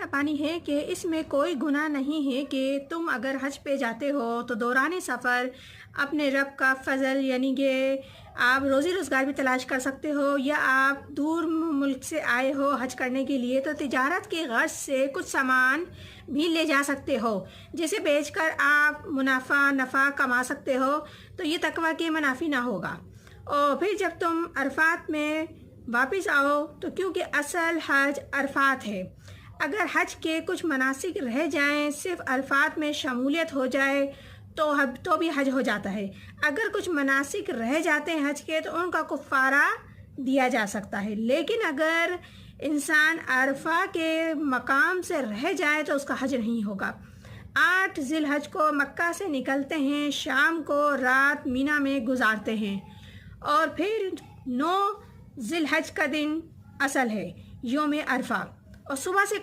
पानी है कि इसमें कोई गुनाह नहीं है कि तुम अगर हज पे जाते हो तो दौरान सफ़र अपने रब का फ़ज़ल यानी कि आप रोज़ी रोज़गार भी तलाश कर सकते हो, या आप दूर मुल्क से आए हो हज करने के लिए तो तिजारत की गर्ज से कुछ सामान भी ले जा सकते हो, जिसे बेचकर आप नफ़ा कमा सकते हो। तो ये तकवा के मुनाफी ना होगा। और फिर जब तुम अरफात में वापस आओ तो क्योंकि असल हज अरफात है, अगर हज के कुछ मनासिक रह जाएं, सिर्फ अरफात में शमूलियत हो जाए तो भी हज हो जाता है। अगर कुछ मनासिक रह जाते हैं हज के तो उनका कुफ़ारा दिया जा सकता है, लेकिन अगर इंसान अरफा के मकाम से रह जाए तो उसका हज नहीं होगा। 8 ज़िलहज को मक्का से निकलते हैं, शाम को रात मीना में गुजारते हैं और फिर 9 ज़िलहज का दिन असल है यौम अरफा, और सुबह से